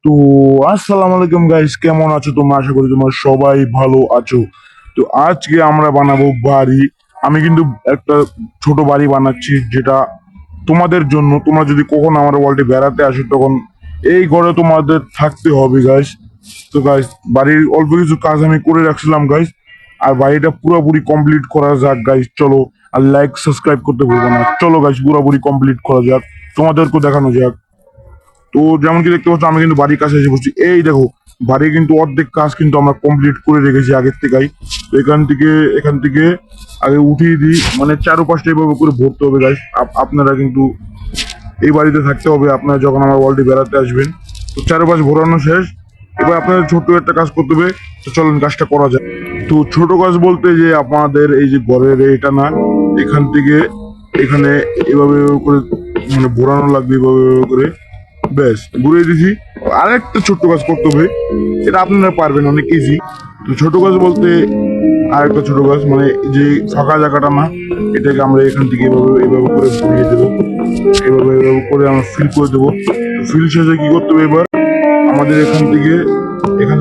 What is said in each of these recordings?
তো আসসালামু আলাইকুম গাইস, কেমন আছো তোমরা? আশা করি তোমরা সবাই ভালো আছো। তো আজকে আমরা বানাবো বাড়ি। আমি কিন্তু একটা ছোট বাড়ি বানাচ্ছি, যেটা তোমাদের জন্য। তোমরা যদি কখনো আমার ওয়ার্ল্ডে বেড়াতে আসো, তখন এই ঘরে তোমাদের থাকতে হবে গাইস। তো গাইস, বাড়ির অল্প কিছু কাজ আমি করে রাখছিলাম গাইস, আর বাড়িটা পুরোপুরি কমপ্লিট করা যাক গাইস। চলো, আর লাইক সাবস্ক্রাইব করতে ভুলবো না। চলো গাইস, পুরোপুরি কমপ্লিট করা যাক, তোমাদেরকেও দেখানো যাক। তো যেমন কি দেখতে পাচ্ছ, আমি কিন্তু বাড়ির কাছে এসে বসছি। এই দেখো, বাড়ির কিন্তু অর্ধেক কাজ কিন্তু আমরা কমপ্লিট করে রেখেছি আগের থেকেই। তো এখান থেকে আগে উঠিয়ে দিই, মানে চারপাশটা এভাবে করে ভরতে হবে গাইস। আপনারা কিন্তু এই বাড়িতে থাকতে হবে আপনারা যখন আমার ওয়ার্ল্ডে বেড়াতে আসবেন। তো চারপাশ ভরানো শেষ, এবার আপনাদের ছোট্ট একটা কাজ করতে হবে। তো চলেন কাজটা করা যায়। তো ছোট কাজ বলতে যে আপনাদের এই যে ঘরের এটা না, এখান থেকে এখানে এভাবে এভাবে করে মানে ভরানো লাগবে, এভাবে এভাবে করে। ব্যাস, ঘুরিয়ে দিছি। আরেকটা ছোট্ট কাজ করতে হবে, এটা আপনারা পারবেন, অনেক ইজি। তো ছোট কাজ বলতে আরেকটা ছোট কাজ, মানে যে ফাঁকা জায়গাটা না, এটাকে আমরা এখান থেকে এভাবে এভাবে করে ঘুরিয়ে দেবো। এভাবে এভাবে করে আমরা ফিল করে দেবো। ফিল শেষে কি করতে হবে, এবার আমাদের এখান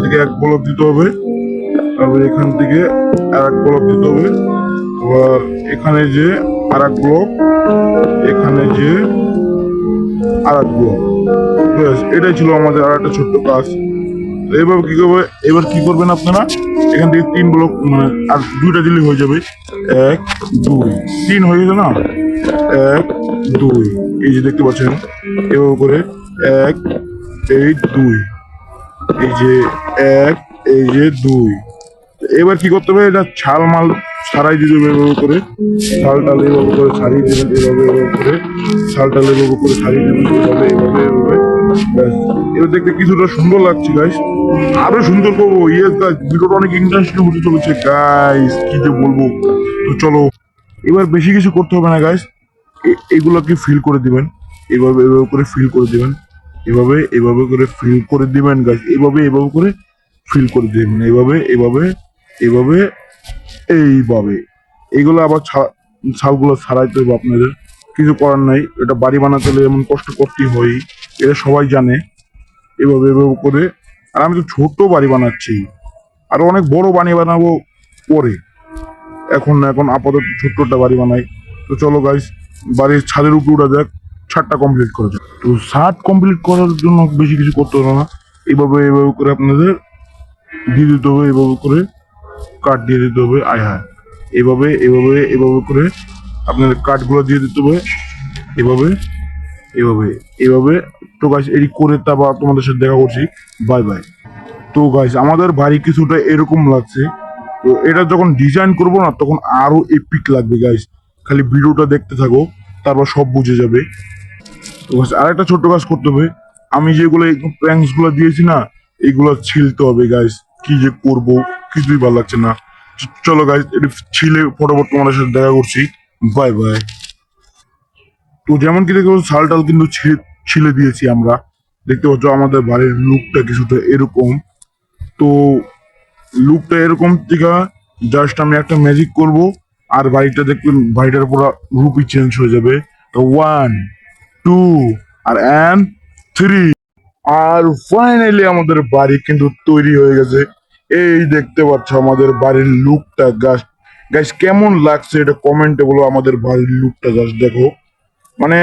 থেকে এক ব্লক দিতে হবে। তারপর এখান থেকে আর এক ব্লক দিতে হবে। আবার এখানে যে আর এক ব্লক, এখানে যে আর এক ব্লক। ব্যাস, এটাই ছিল আমাদের আর একটা ছোট্ট কাজ। তো এবার কি করবেন আপনারা, এখান থেকে তিন ব্লক, মানে আর দুইটা দিলে হয়ে যাবে। এক, দুই, তিন হয়ে গেছে না? এক, দুই, এই যে দেখতে পাচ্ছেন, এভাবে করে এক, এই দুই, এই যে এক, এই যে দুই। এবার কি করতে হবে, এটা ছাল মাল ছাড়াই দিতে হবে এভাবে করে। ছাল টাল এভাবে করে ছাড়িয়ে দেবেন, এভাবে এভাবে করে ছাল টাল এভাবে করে ছাড়িয়ে দেবেন, এভাবে এভাবে এভাবে। ব্যাস, এবার দেখতে কিছুটা সুন্দর লাগছে গাইস। আরো সুন্দর করবো। ইয়েস গাইস, ভিডিওটা অনেক ইন্টারেস্টিং হতে চলেছে গাইস, কি যে বলবো। তো চলো, এবার বেশি কিছু করতে হবে না গাইস। এগুলোকে ফিল করে দিবেন, এভাবে এভাবে করে ফিল করে দিবেন, এভাবে এভাবে করে ফিল করে দিবেন গাইস। এভাবে এভাবে করে ফিল করে দিবেন, এভাবে এভাবে এভাবে এইভাবে। এইগুলো আবার ছালগুলো ছাড়াইতে হবে আপনাদের, কিছু করার নাই। এটা বাড়ি বানাতে হলে এমন কষ্ট করতেই হয়, এটা সবাই জানে। এভাবে এভাবে করে। আর আমি তো ছোট বাড়ি বানাচ্ছি, আরো অনেক বড় বাড়ি বানাবো পরে। এখন না, এখন আপাতত ছোট্ট একটা বাড়ি বানাই। তো চলো গাইস, বাড়ির ছাদের উপরে উঠা যাক, ছাদটা কমপ্লিট করা যাক। তো ছাদ কমপ্লিট করার জন্য বেশি কিছু করতে হবে না। এভাবে এভাবে করে আপনাদের দিয়ে দিতে হবে, এভাবে করে কাঠ দিয়ে দিতে হবে। আয় হায়, এভাবে এভাবে এভাবে করে আপনাদের কাঠগুলো দিয়ে দিতে হবে, এভাবে এভাবে এভাবে। তো গাইস, এডিট করে তারপর তোমাদের সাথে দেখা করছি। Bye bye. তো গাইস, আমাদের বাড়ি কিছুটা এরকম লাগছে। তো এটা যখন ডিজাইন করবো না, তখন আরো এপিক লাগবে গাইস। খালি ভিডিওটা দেখতে থাকো, তারপর সব বুঝে যাবে। তো গাইস, আরেকটা ছোট্ট কাজ করতে হবে। আমি যেগুলো প্র্যাঙ্কস গুলো দিয়েছি না, এগুলো ছিলতে হবে গাইস। কি যে করব, কিছুই ভালো লাগছে না। চলো গাইস, এটা ছিলে ফটোফট তোমাদের সাথে দেখা করছি। Bye bye. তো যেমন কি দেখতে পাচ্ছ, শাল টাল কিন্তু ছিলে দিয়েছি আমরা। দেখতে পাচ্ছ আমাদের বাড়ির লুকটা কিছুটা এরকম। তো লুকটা এরকম থেকে জাস্ট আমি একটা ম্যাজিক করব, আর বাড়িটা দেখবেন, বাড়িটার পুরো রূপই চেঞ্জ হয়ে যাবে। তো ওয়ান, টু, আর অ্যান্ড থ্রি। আর ফাইনালি আমাদের বাড়ি কিন্তু তৈরি হয়ে গেছে। এই দেখতে পাচ্ছ আমাদের বাড়ির লুকটা। গাছ গাছ কেমন লাগছে এটা কমেন্টে বলো। আমাদের বাড়ির লুকটা জাস্ট দেখো, মানে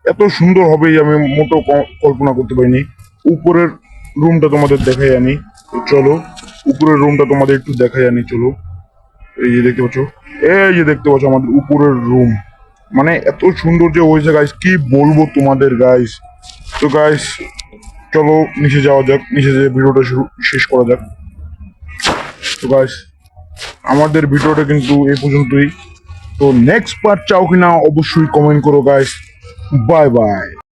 এত সুন্দর হবে আমি মোটেও কল্পনা করতে পারিনি। উপরের রুমটা তোমাদের দেখাই আনি। তো চলো, উপরের রুমটা তোমাদের একটু দেখাই আনি, চলো। এই যে দেখতে পাচ্ছ, এই যে দেখতে পাচ্ছ আমাদের উপরের রুম, মানে এত সুন্দর যে হয়েছে গাইস, কি বলবো তোমাদের গাইস। তো গাইস, চলো নিচে যাওয়া যাক, নিচে যে ভিডিওটা শেষ করা যাক। তো গাইস, আমাদের ভিডিওটা কিন্তু এই পর্যন্তই। তো নেক্সট পার্ট চাও কিনা অবশ্যই কমেন্ট করো গাইস। Bye bye.